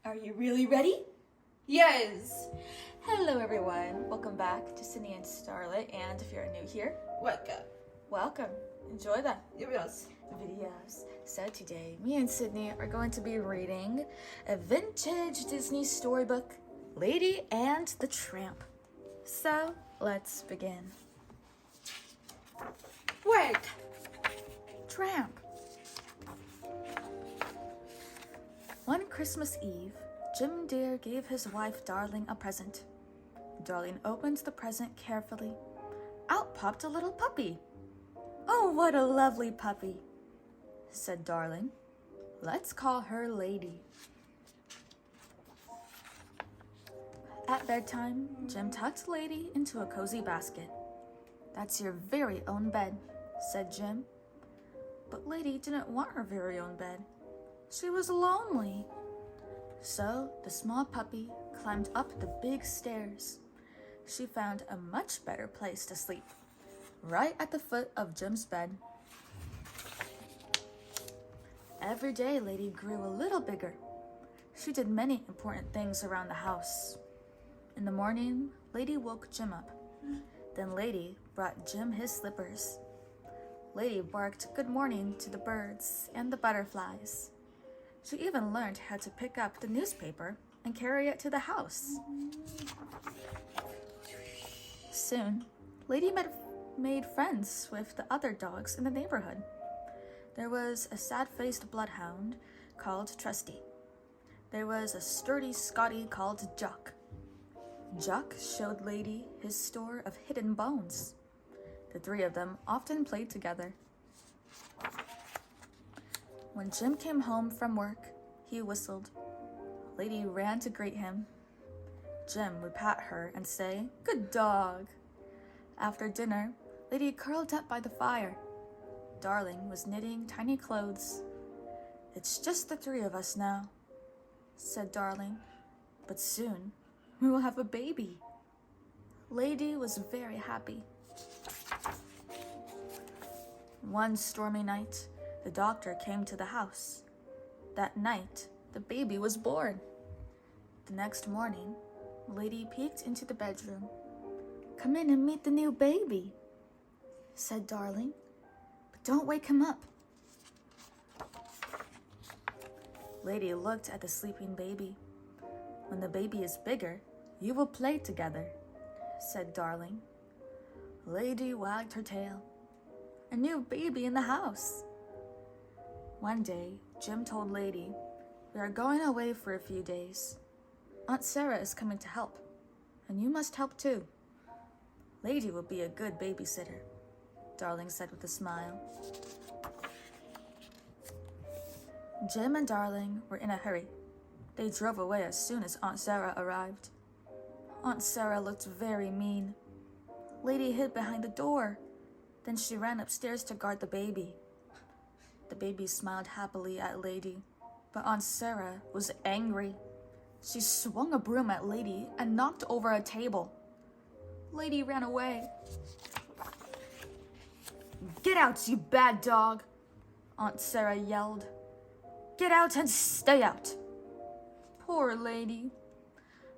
Are you really ready? Yes. Hello everyone, welcome back to Sydney and Starlet, and if you're new here, welcome. Enjoy the Yes. videos. So today, me and Sydney are going to be reading a vintage Disney storybook, Lady and the Tramp. So, let's begin. Wait. Tramp. One Christmas Eve, Jim Dear gave his wife Darling a present. Darling opened the present carefully. Out popped a little puppy. "Oh, what a lovely puppy," said Darling. "Let's call her Lady." At bedtime, Jim tucked Lady into a cozy basket. "That's your very own bed," said Jim. But Lady didn't want her very own bed. She was lonely. So the small puppy climbed up the big stairs. She found a much better place to sleep, right at the foot of Jim's bed. Every day, Lady grew a little bigger. She did many important things around the house. In the morning, Lady woke Jim up. Then Lady brought Jim his slippers. Lady barked good morning to the birds and the butterflies. She even learned how to pick up the newspaper and carry it to the house. Soon, Lady made friends with the other dogs in the neighborhood. There was a sad-faced bloodhound called Trusty. There was a sturdy Scotty called Jock. Jock showed Lady his store of hidden bones. The three of them often played together. When Jim came home from work, he whistled. Lady ran to greet him. Jim would pat her and say, "Good dog." After dinner, Lady curled up by the fire. Darling was knitting tiny clothes. "It's just the three of us now," said Darling. "But soon, we will have a baby." Lady was very happy. One stormy night, the doctor came to the house. That night, the baby was born. The next morning, Lady peeked into the bedroom. "Come in and meet the new baby," said Darling. "But don't wake him up." Lady looked at the sleeping baby. "When the baby is bigger, you will play together," said Darling. Lady wagged her tail. A new baby in the house. One day, Jim told Lady, "We are going away for a few days. Aunt Sarah is coming to help, and you must help too." "Lady will be a good babysitter," Darling said with a smile. Jim and Darling were in a hurry. They drove away as soon as Aunt Sarah arrived. Aunt Sarah looked very mean. Lady hid behind the door. Then she ran upstairs to guard the baby. The baby smiled happily at Lady, but Aunt Sarah was angry. She swung a broom at Lady and knocked over a table. Lady ran away. "Get out, you bad dog!" Aunt Sarah yelled. "Get out and stay out!" Poor Lady.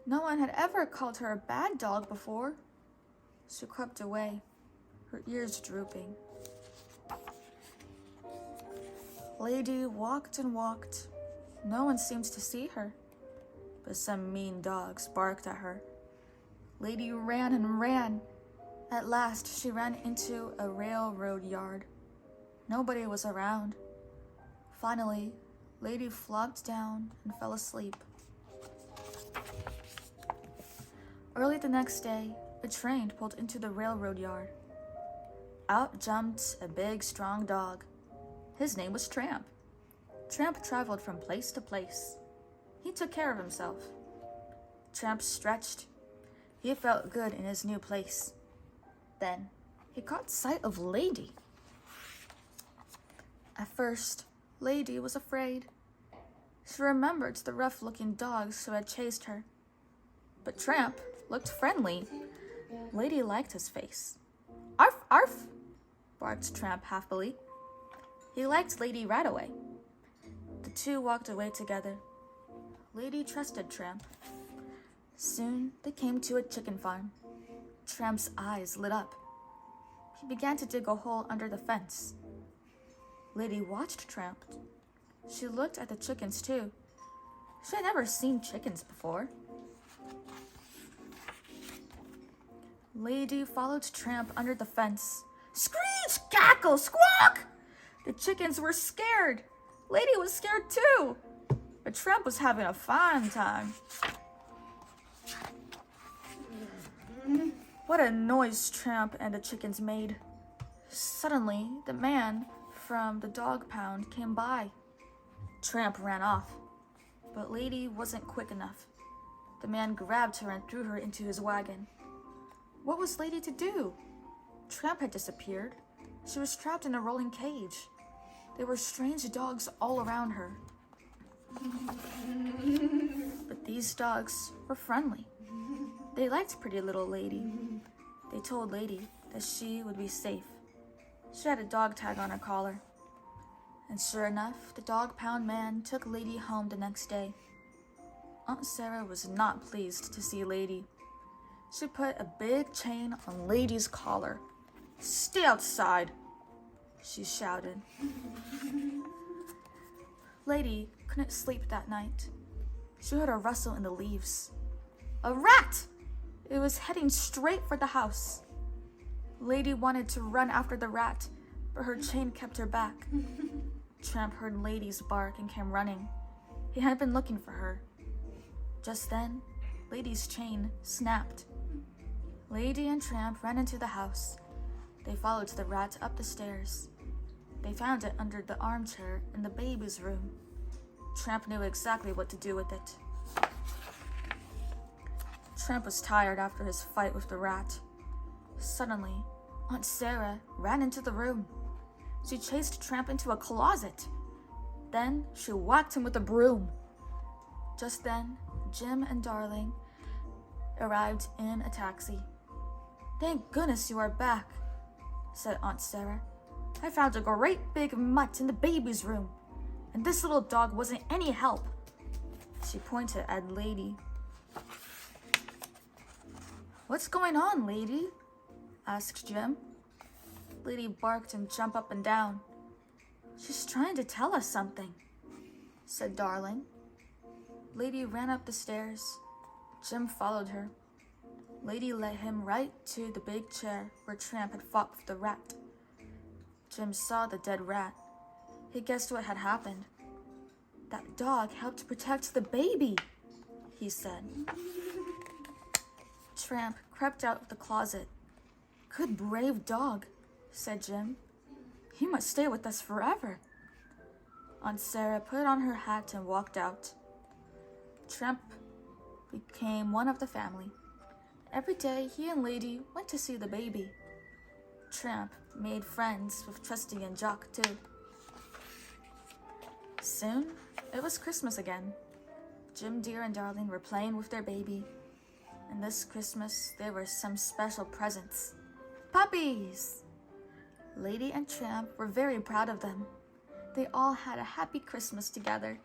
No one had ever called her a bad dog before. She crept away, her ears drooping. Lady walked and walked. No one seemed to see her, but some mean dogs barked at her. Lady ran and ran. At last, she ran into a railroad yard. Nobody was around. Finally, Lady flopped down and fell asleep. Early the next day, a train pulled into the railroad yard. Out jumped a big, strong dog. His name was Tramp. Tramp traveled from place to place. He took care of himself. Tramp stretched. He felt good in his new place. Then he caught sight of Lady. At first, Lady was afraid. She remembered the rough-looking dogs who had chased her. But Tramp looked friendly. Lady liked his face. "Arf, arf!" barked Tramp happily. He liked Lady right away. The two walked away together. Lady trusted Tramp. Soon they came to a chicken farm. Tramp's eyes lit up. He began to dig a hole under the fence. Lady watched Tramp. She looked at the chickens too. She had never seen chickens before. Lady followed Tramp under the fence. Screech! Cackle! Squawk! The chickens were scared. Lady was scared too. But Tramp was having a fine time. What a noise Tramp and the chickens made. Suddenly, the man from the dog pound came by. Tramp ran off, but Lady wasn't quick enough. The man grabbed her and threw her into his wagon. What was Lady to do? Tramp had disappeared. She was trapped in a rolling cage. There were strange dogs all around her. But these dogs were friendly. They liked pretty little Lady. They told Lady that she would be safe. She had a dog tag on her collar. And sure enough, the dog pound man took Lady home the next day. Aunt Sarah was not pleased to see Lady. She put a big chain on Lady's collar. "Stay outside," she shouted. Lady couldn't sleep that night. She heard a rustle in the leaves. A rat! It was heading straight for the house. Lady wanted to run after the rat, but her chain kept her back. Tramp heard Lady's bark and came running. He had been looking for her. Just then, Lady's chain snapped. Lady and Tramp ran into the house. They followed the rat up the stairs. They found it under the armchair in the baby's room. Tramp knew exactly what to do with it. Tramp was tired after his fight with the rat. Suddenly, Aunt Sarah ran into the room. She chased Tramp into a closet. Then she whacked him with a broom. Just then, Jim and Darling arrived in a taxi. "Thank goodness you are back," said Aunt Sarah. "I found a great big mutt in the baby's room, and this little dog wasn't any help." She pointed at Lady. "What's going on, Lady?" asked Jim. Lady barked and jumped up and down. "She's trying to tell us something," said Darling. Lady ran up the stairs. Jim followed her. Lady led him right to the big chair where Tramp had fought with the rat. Jim saw the dead rat. He guessed what had happened. "That dog helped protect the baby," he said. Tramp crept out of the closet. "Good brave dog," said Jim. "He must stay with us forever." Aunt Sarah put on her hat and walked out. Tramp became one of the family. Every day, he and Lady went to see the baby. Tramp made friends with Trusty and Jock, too. Soon, it was Christmas again. Jim Dear and Darling were playing with their baby. And this Christmas, there were some special presents. Puppies! Lady and Tramp were very proud of them. They all had a happy Christmas together.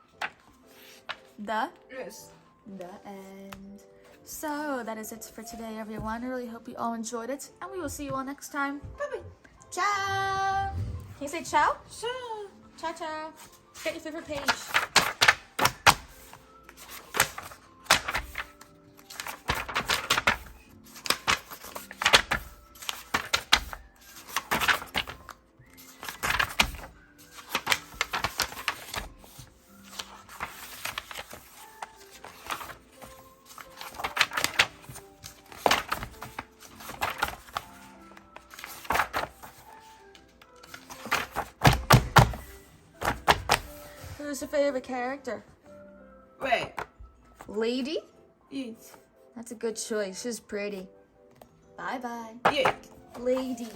Yes. The end. So, that is it for today, everyone. I really hope you all enjoyed it, and we will see you all next time. Bye-bye. Ciao! Can you say ciao? Ciao. Ciao, ciao. Get your favorite page. Who's your favorite character? Wait. Lady? Yes. That's a good choice. She's pretty. Bye-bye. Yeah. Lady.